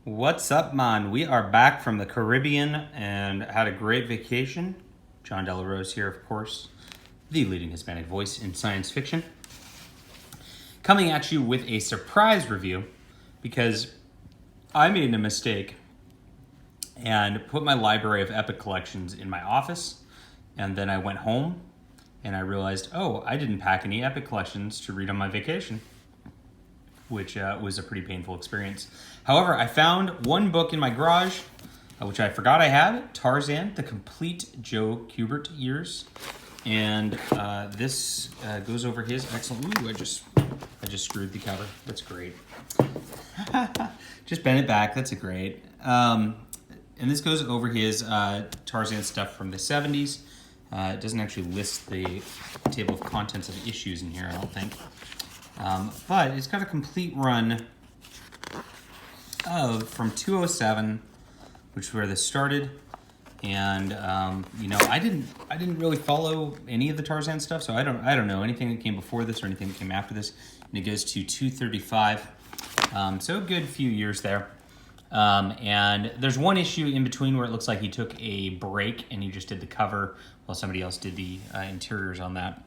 What's up, man? We are back from the Caribbean and had a great vacation. John Delarose here, of course, the leading Hispanic voice in science fiction. Coming at you with a surprise review because I made a mistake and put my library of epic collections in my office, and then I went home and I realized, oh, I didn't pack any epic collections to read on my vacation, which was a pretty painful experience. However, I found one book in my garage, which I forgot I had, Tarzan, The Complete Joe Kubert Years. And this goes over his excellent... Ooh, I just screwed the cover. That's great. Just bend it back. That's great. And this goes over his Tarzan stuff from the 70s. It doesn't actually list the table of contents of issues in here, I don't think. But it's got a complete run of from 207, which is where this started, and I didn't really follow any of the Tarzan stuff, so I don't know anything that came before this or anything that came after this. And it goes to 235, so a good few years there. And there's one issue in between where it looks like he took a break and he just did the cover while somebody else did the interiors on that.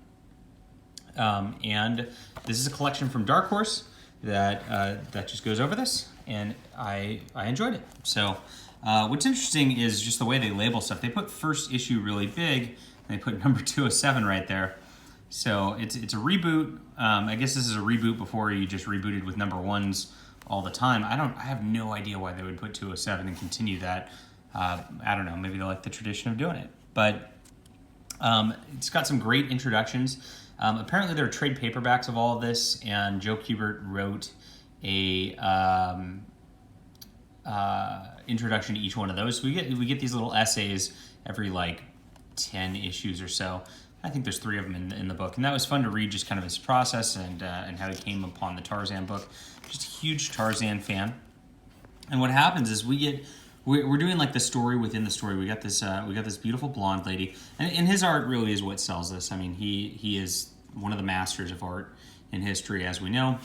And this is a collection from Dark Horse that just goes over this, and I enjoyed it. So what's interesting is just the way they label stuff. They put first issue really big, and they put number 207 right there. So it's a reboot. I guess this is a reboot before you just rebooted with number ones all the time. I have no idea why they would put 207 and continue that. I don't know. Maybe they like the tradition of doing it, but it's got some great introductions. Apparently there are trade paperbacks of all of this, and Joe Kubert wrote a introduction to each one of those. So we get these little essays every like 10 issues or so. I think there's 3 of them in the book, and that was fun to read, just kind of his process and how he came upon the Tarzan book. Just a huge Tarzan fan. And what happens is we're doing like the story within the story. We got this beautiful blonde lady, and his art really is what sells this. I mean, he is one of the masters of art in history, as we know.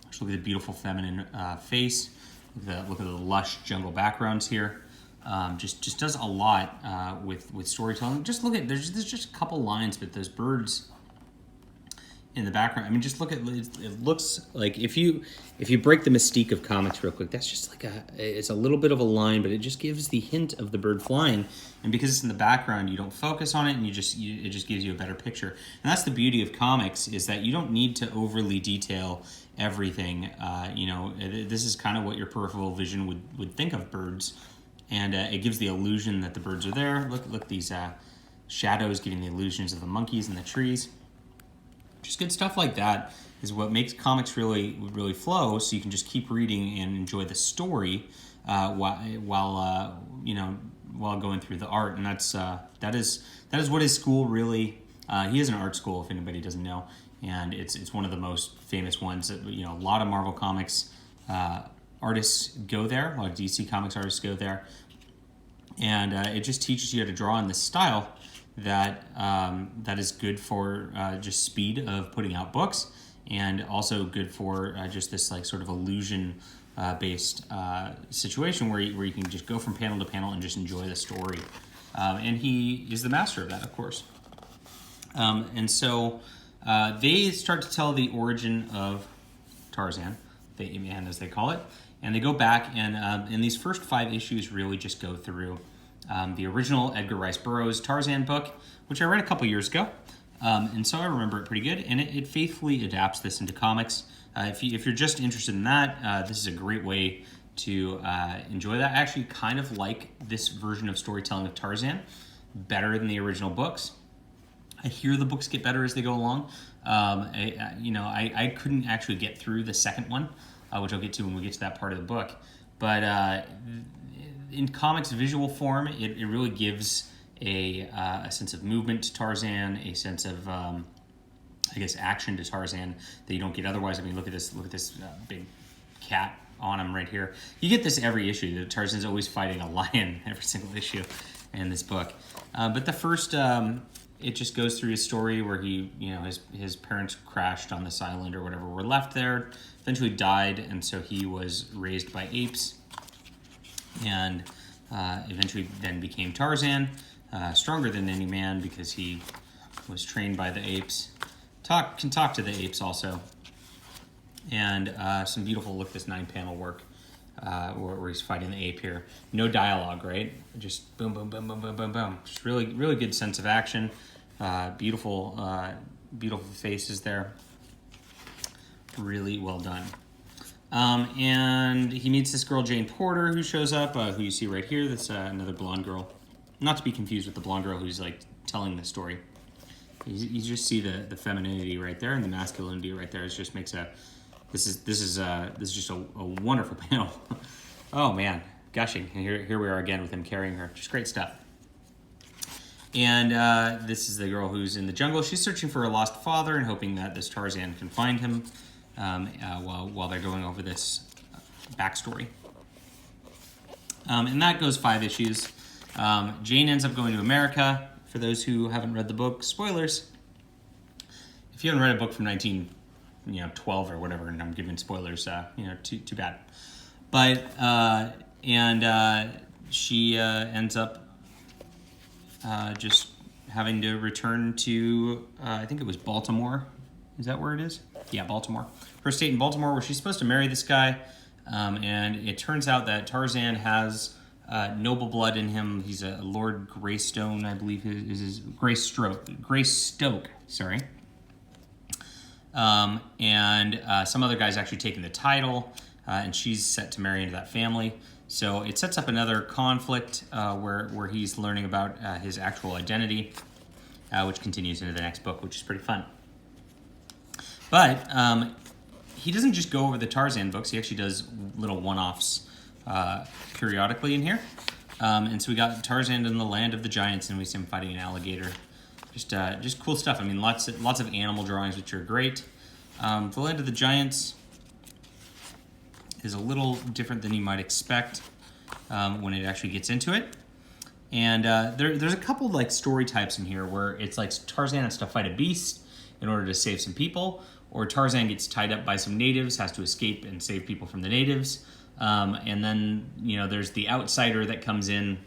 Just look at the beautiful feminine face. Look at the lush jungle backgrounds here. Just does a lot with storytelling. Just look at there's just a couple lines, but those birds in the background. I mean, just look at it. Looks like if you break the mystique of comics real quick, that's just like it's a little bit of a line, but it just gives the hint of the bird flying. And because it's in the background, you don't focus on it, and it just gives you a better picture. And that's the beauty of comics, is that you don't need to overly detail everything. This is kind of what your peripheral vision would think of birds, and it gives the illusion that the birds are there. Look these shadows giving the illusions of the monkeys and the trees. Just good stuff like that is what makes comics really flow. So you can just keep reading and enjoy the story while going through the art. And that is what his school really. He has an art school, if anybody doesn't know, and it's one of the most famous ones. That, a lot of Marvel Comics artists go there. A lot of DC Comics artists go there, and it just teaches you how to draw in this style that is good for just speed of putting out books, and also good for just this like sort of illusion based situation where you can just go from panel to panel and just enjoy the story. And he is the master of that, of course. And so they start to tell the origin of Tarzan, the man as they call it, and they go back and in these first 5 issues really just go through the original Edgar Rice Burroughs Tarzan book, which I read a couple years ago, and so I remember it pretty good, and it faithfully adapts this into comics. If you're just interested in that, this is a great way to enjoy that. I actually kind of like this version of storytelling of Tarzan better than the original books. I hear the books get better as they go along. I couldn't actually get through the second one, which I'll get to when we get to that part of the book, but in comics visual form, it really gives a sense of movement to Tarzan, a sense of action to Tarzan that you don't get otherwise. I mean, look at this big cat on him right here. You get this every issue. Tarzan's always fighting a lion every single issue in this book. But the first it just goes through his story where he, his parents crashed on this island or whatever, were left there, eventually died, and so he was raised by apes and eventually then became Tarzan, stronger than any man because he was trained by the apes. Can talk to the apes also, and some beautiful, look, this 9-panel work where he's fighting the ape here. No dialogue, right? Just boom, boom, boom, boom, boom, boom, boom. Just really, really good sense of action. Beautiful, beautiful faces there. Really well done. And he meets this girl, Jane Porter, who shows up, who you see right here. That's another blonde girl. Not to be confused with the blonde girl who's like telling the story. You just see the femininity right there and the masculinity right there. It just makes this is just a wonderful panel. Oh man, gushing. And here we are again with him carrying her. Just great stuff. And this is the girl who's in the jungle. She's searching for her lost father and hoping that this Tarzan can find him while they're going over this backstory. And that goes 5 issues. Jane ends up going to America. For those who haven't read the book, spoilers. If you haven't read a book from 1912 or whatever, and I'm giving spoilers, too bad. But she ends up just having to return to, I think it was Baltimore. Is that where it is? Yeah, Baltimore. Her estate in Baltimore, where she's supposed to marry this guy. And it turns out that Tarzan has noble blood in him. He's a Lord Greystone, I believe is his Greystoke, sorry. And some other guy's actually taking the title, and she's set to marry into that family. So it sets up another conflict where he's learning about his actual identity, which continues into the next book, which is pretty fun. But he doesn't just go over the Tarzan books. He actually does little one-offs periodically in here. And so we got Tarzan in the Land of the Giants, and we see him fighting an alligator. Just cool stuff. I mean, lots of animal drawings, which are great. The Land of the Giants is a little different than you might expect when it actually gets into it. And there's a couple like story types in here where it's like Tarzan has to fight a beast in order to save some people, or Tarzan gets tied up by some natives, has to escape and save people from the natives. And then, there's the outsider that comes in,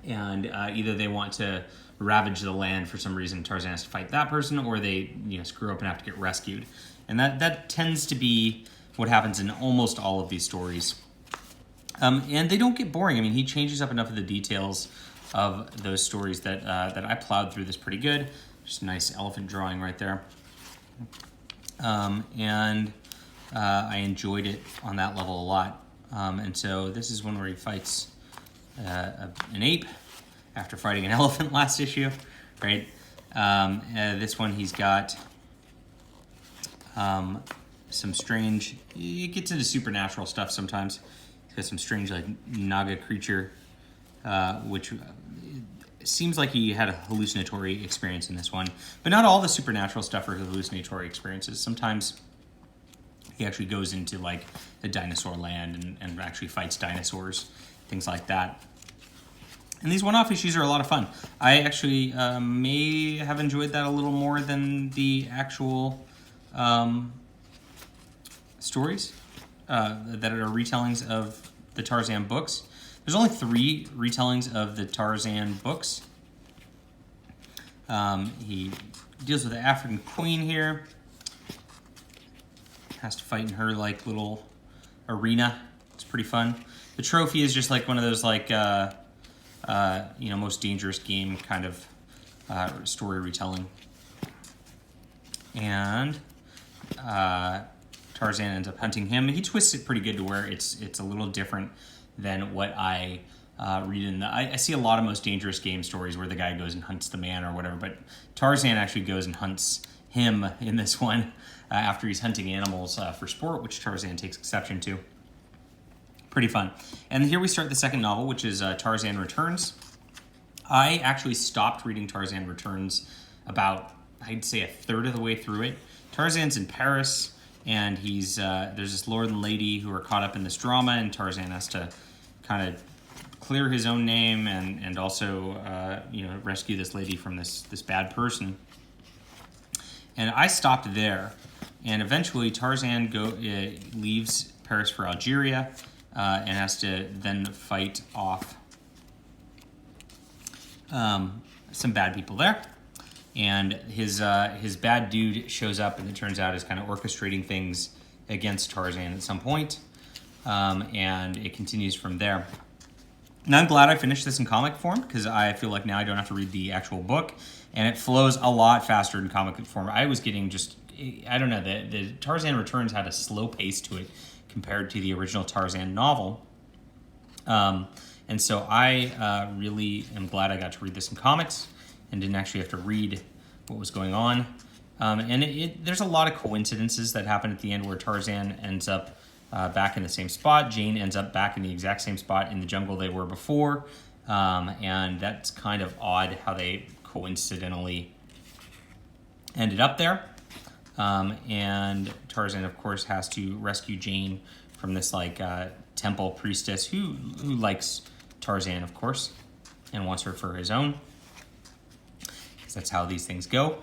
and either they want to ravage the land for some reason, Tarzan has to fight that person, or they screw up and have to get rescued. And that tends to be what happens in almost all of these stories. And they don't get boring. I mean, he changes up enough of the details of those stories that I plowed through this pretty good. Just a nice elephant drawing right there. And I enjoyed it on that level a lot. And so this is one where he fights an ape after fighting an elephant last issue, right? This one he's got some strange, it gets into supernatural stuff sometimes. He's got some strange like Naga creature, which seems like he had a hallucinatory experience in this one. But not all the supernatural stuff are hallucinatory experiences. Sometimes he actually goes into like the dinosaur land and actually fights dinosaurs, things like that. And these one-off issues are a lot of fun. I actually may have enjoyed that a little more than the actual stories that are retellings of the Tarzan books. There's only 3 retellings of the Tarzan books. He deals with the African queen here. Has to fight in her like little arena. It's pretty fun. The trophy is just like one of those like most dangerous game kind of story retelling. And Tarzan ends up hunting him. He twists it pretty good to where it's a little different than what I read in the... I see a lot of most dangerous game stories where the guy goes and hunts the man or whatever, but Tarzan actually goes and hunts him in this one after he's hunting animals for sport, which Tarzan takes exception to. Pretty fun. And here we start the second novel, which is Tarzan Returns. I actually stopped reading Tarzan Returns about, I'd say, a third of the way through it. Tarzan's in Paris, and he's there's this lord and lady who are caught up in this drama, and Tarzan has to kind of clear his own name and also rescue this lady from this bad person. And I stopped there, and eventually Tarzan leaves Paris for Algeria, and has to then fight off some bad people there. And his bad dude shows up, and it turns out is kind of orchestrating things against Tarzan at some point. And it continues from there. Now I'm glad I finished this in comic form, because I feel like now I don't have to read the actual book, and it flows a lot faster in comic form. I was getting I don't know, the Tarzan Returns had a slow pace to it compared to the original Tarzan novel. And so I really am glad I got to read this in comics and didn't actually have to read what was going on. And there's a lot of coincidences that happen at the end where Tarzan ends up back in the same spot. Jane ends up back in the exact same spot in the jungle they were before. And that's kind of odd how they coincidentally ended up there. And Tarzan, of course, has to rescue Jane from this temple priestess who likes Tarzan, of course, and wants her for his own. Because that's how these things go.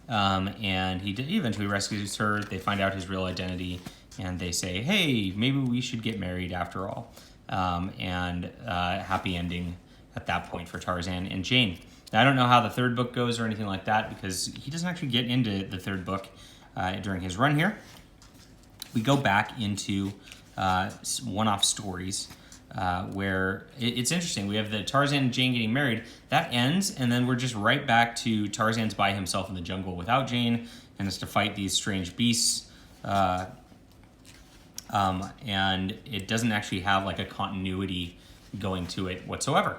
And he eventually rescues her. They find out his real identity, and they say, hey, maybe we should get married after all. And happy ending at that point for Tarzan and Jane. Now, I don't know how the third book goes or anything like that, because he doesn't actually get into the third book during his run here. We go back into one-off stories where it's interesting. We have the Tarzan and Jane getting married. That ends, and then we're just right back to Tarzan's by himself in the jungle without Jane and has to fight these strange beasts. And it doesn't actually have a continuity going to it whatsoever.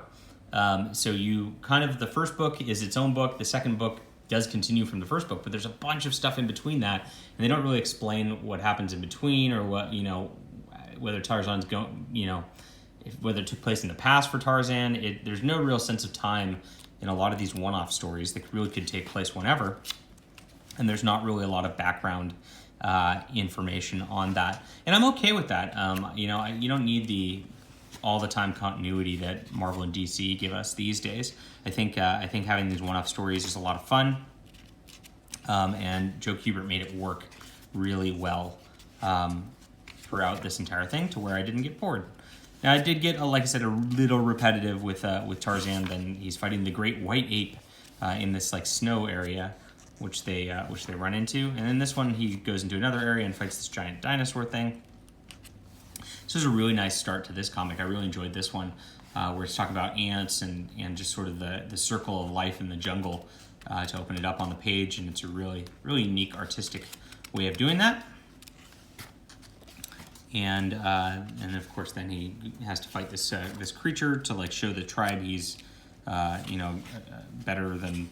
So the first book is its own book. The second book does continue from the first book, but there's a bunch of stuff in between that, and they don't really explain what happens in between or what, whether Tarzan's going, whether it took place in the past for Tarzan. There's no real sense of time in a lot of these one-off stories that really could take place whenever, and there's not really a lot of background information on that, and I'm okay with that. You don't need the all-the-time continuity that Marvel and DC give us these days. I think having these one-off stories is a lot of fun, and Joe Kubert made it work really well throughout this entire thing to where I didn't get bored. Now I did get, like I said, a little repetitive with Tarzan. Then he's fighting the great white ape in this snow area, which they run into, and then this one he goes into another area and fights this giant dinosaur thing. This was a really nice start to this comic. I really enjoyed this one, where it's talking about ants and just sort of the circle of life in the jungle to open it up on the page, and it's a really, really unique artistic way of doing that. And of course then he has to fight this creature to show the tribe he's better than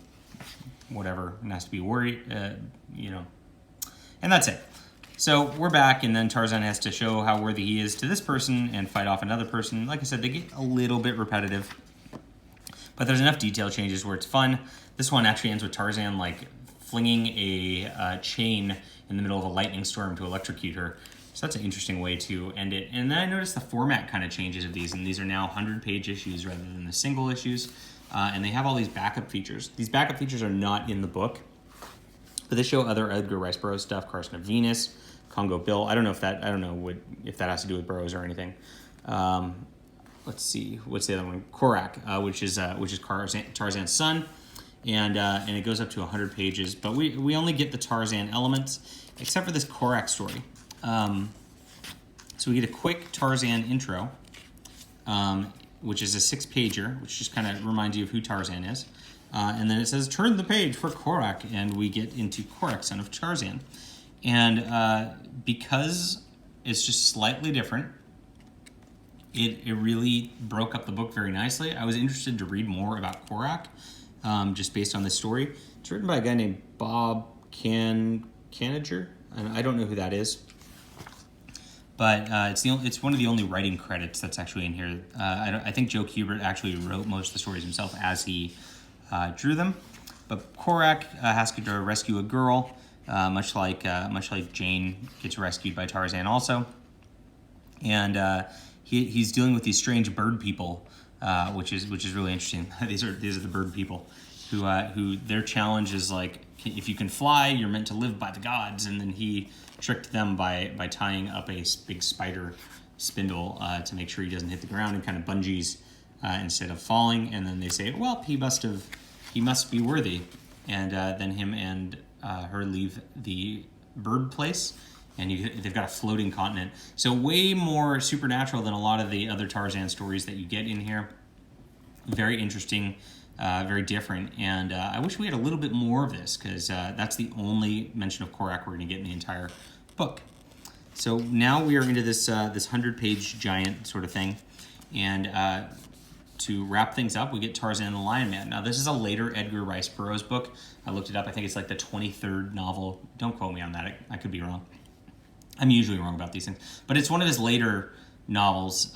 whatever, and has to be worried, and that's it. So we're back, and then Tarzan has to show how worthy he is to this person and fight off another person. Like I said, they get a little bit repetitive, but there's enough detail changes where it's fun. This one actually ends with Tarzan flinging a chain in the middle of a lightning storm to electrocute her. So that's an interesting way to end it. And then I noticed the format kind of changes of these, and these are now 100-page issues rather than the single issues. And they have all these backup features. These backup features are not in the book, but they show other Edgar Rice Burroughs stuff, Carson of Venus, Congo Bill. I don't know if that has to do with Burroughs or anything. Let's see, what's the other one? Korak, which is Tarzan's son, and it goes up to 100 pages. But we only get the Tarzan elements, except for this Korak story. So we get a quick Tarzan intro, which is a 6-pager, which just kind of reminds you of who Tarzan is. And then it says, turn the page for Korak, and we get into Korak, son of Tarzan. And because it's just slightly different, it really broke up the book very nicely. I was interested to read more about Korak, just based on this story. It's written by a guy named Bob Caniger, and I don't know who that is. But it's one of the only writing credits that's actually in here. I think Joe Kubert actually wrote most of the stories himself as he drew them. But Korak has to rescue a girl, much like Jane gets rescued by Tarzan also. And he's dealing with these strange bird people, which is really interesting. These are the bird people who their challenge is if you can fly, you're meant to live by the gods. And then he tricked them by tying up a big spider spindle to make sure he doesn't hit the ground, and kind of bungees instead of falling. And then they say, well, he must be worthy. And then him and her leave the bird place, and they've got a floating continent. So way more supernatural than a lot of the other Tarzan stories that you get in here. Very interesting, very different, and I wish we had a little bit more of this, because that's the only mention of Korak we're going to get in the entire book. So now we are into this 100-page giant sort of thing, and to wrap things up, we get Tarzan and the Lion Man. Now, this is a later Edgar Rice Burroughs book. I looked it up. I think it's like the 23rd novel. Don't quote me on that. I could be wrong. I'm usually wrong about these things. But it's one of his later novels,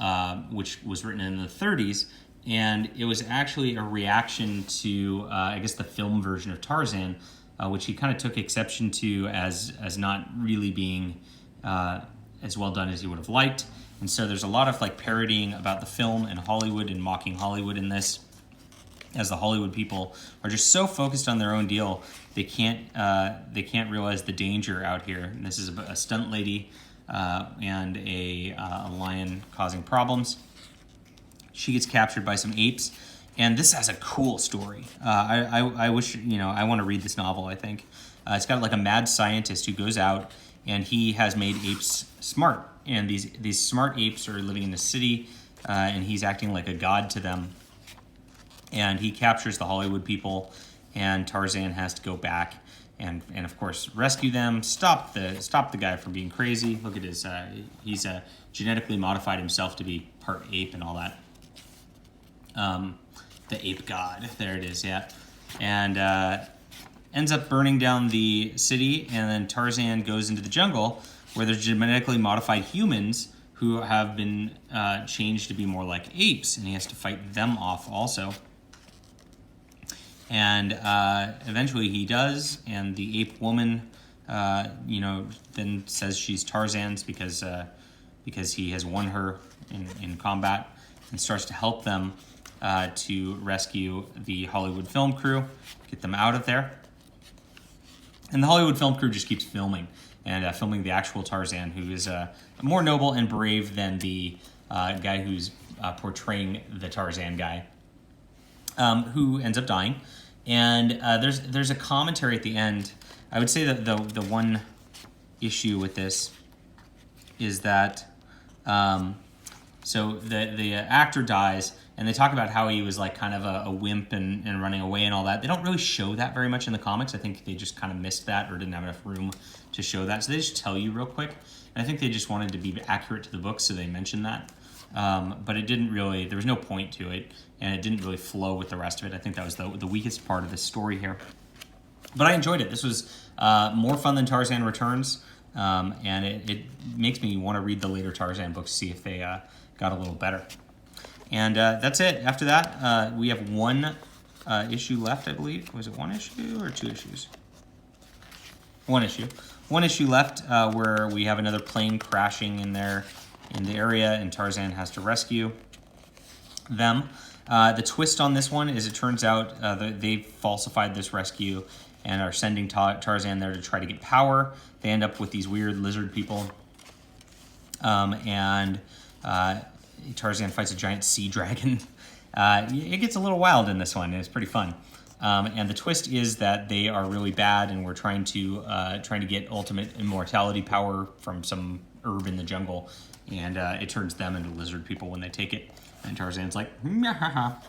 which was written in the 30s, and it was actually a reaction to, I guess, the film version of Tarzan, which he kind of took exception to as not really being as well done as he would have liked. And so there's a lot of like parodying about the film and Hollywood and mocking Hollywood in this, as the Hollywood people are just so focused on their own deal, they can't realize the danger out here. And this is a stunt lady and a lion causing problems. She gets captured by some apes, and this has a cool story. I wish, I want to read this novel, I think. It's got like a mad scientist who goes out, and he has made apes smart. And these smart apes are living in the city, and he's acting like a god to them. And he captures the Hollywood people, and Tarzan has to go back and of course rescue them, stop the guy from being crazy. Look at his he's genetically modified himself to be part ape and all that. The ape god, there it is, yeah. And ends up burning down the city, and then Tarzan goes into the jungle where there's genetically modified humans who have been changed to be more like apes, and he has to fight them off also. And eventually he does, and the ape woman, then says she's Tarzan's because he has won her in combat, and starts to help them to rescue the Hollywood film crew, get them out of there. And the Hollywood film crew just keeps filming, and filming the actual Tarzan, who is more noble and brave than the guy who's portraying the Tarzan guy, who ends up dying. And there's a commentary at the end. I would say that the one issue with this is that so the actor dies, and they talk about how he was like kind of a wimp and running away and all that. They don't really show that very much in the comics. I think they just kind of missed that or didn't have enough room to show that. So they just tell you real quick. And I think they just wanted to be accurate to the book, so they mentioned that. But it didn't really, there was no point to it, and it didn't really flow with the rest of it. I think that was the weakest part of this story here. But I enjoyed it. This was more fun than Tarzan Returns, and it makes me want to read the later Tarzan books, see if they got a little better. And that's it. After that, we have one issue left, I believe. Was it one issue or two issues? One issue. One issue left where we have another plane crashing in the area, and Tarzan has to rescue them. The twist on this one is it turns out they falsified this rescue and are sending Tarzan there to try to get power. They end up with these weird lizard people, and Tarzan fights a giant sea dragon. It gets a little wild in this one. It's pretty fun. And the twist is that they are really bad, and we're trying to get ultimate immortality power from some herb in the jungle, and it turns them into lizard people when they take it. And Tarzan's like, ha.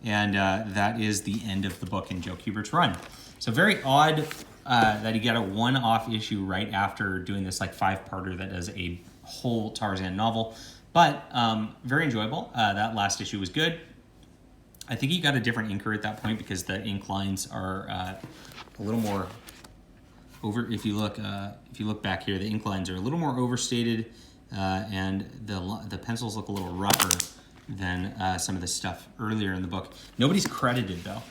And that is the end of the book in Joe Kubert's run. So very odd that he got a one-off issue right after doing this like 5-parter that does a whole Tarzan novel. But very enjoyable. That last issue was good. I think he got a different inker at that point because the ink lines are a little more over. If you look back here, the ink lines are a little more overstated, and the pencils look a little rougher than some of the stuff earlier in the book. Nobody's credited though,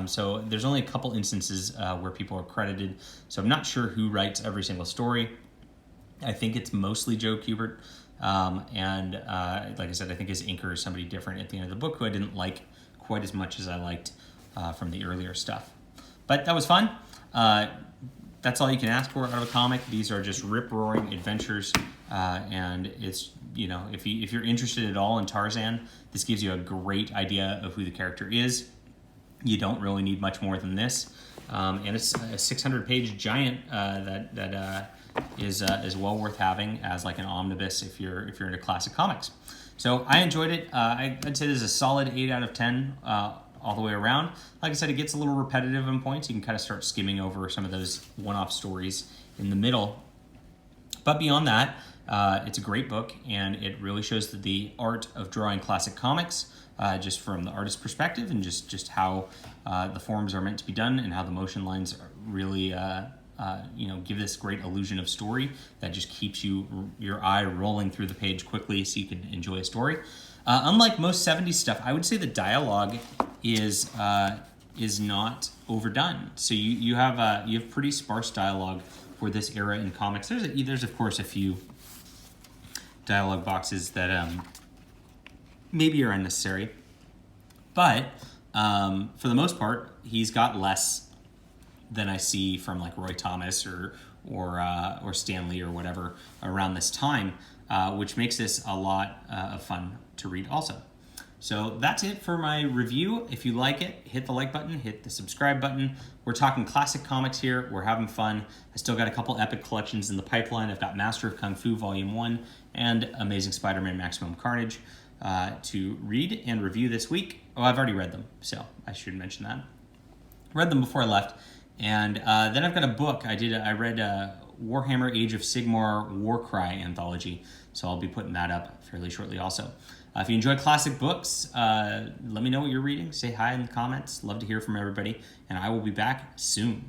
so there's only a couple instances where people are credited. So I'm not sure who writes every single story. I think it's mostly Joe Kubert, and like I said, I think his inker is somebody different at the end of the book who I didn't like quite as much as I liked from the earlier stuff. But that was fun. that's all you can ask for out of a comic. These are just rip-roaring adventures, and it's, you know, if you're interested at all in Tarzan, this gives you a great idea of who the character is. You don't really need much more than this, and it's a 600-page giant that is well worth having as like an omnibus if you're into classic comics. So I enjoyed it. I'd say this is a solid 8 out of 10 all the way around. Like I said, it gets a little repetitive in points. You can kind of start skimming over some of those one-off stories in the middle. But beyond that, it's a great book, and it really shows the art of drawing classic comics, just from the artist's perspective, and just how the forms are meant to be done, and how the motion lines really give this great illusion of story that just keeps your eye rolling through the page quickly so you can enjoy a story. Unlike most 70s stuff, I would say the dialogue is not overdone. So you have pretty sparse dialogue for this era in comics. There's of course a few dialogue boxes that maybe are unnecessary, but for the most part, he's got less than I see from like Roy Thomas or Stan Lee or whatever around this time, which makes this a lot of fun to read also. So that's it for my review. If you like it, hit the like button, hit the subscribe button. We're talking classic comics here. We're having fun. I still got a couple epic collections in the pipeline. I've got Master of Kung Fu Volume 1 and Amazing Spider-Man Maximum Carnage to read and review this week. Oh, I've already read them, so I should mention that. Read them before I left. And then I've got a book. I read Warhammer Age of Sigmar Warcry anthology, so I'll be putting that up fairly shortly also. If you enjoy classic books, let me know what you're reading. Say hi in the comments. Love to hear from everybody, and I will be back soon.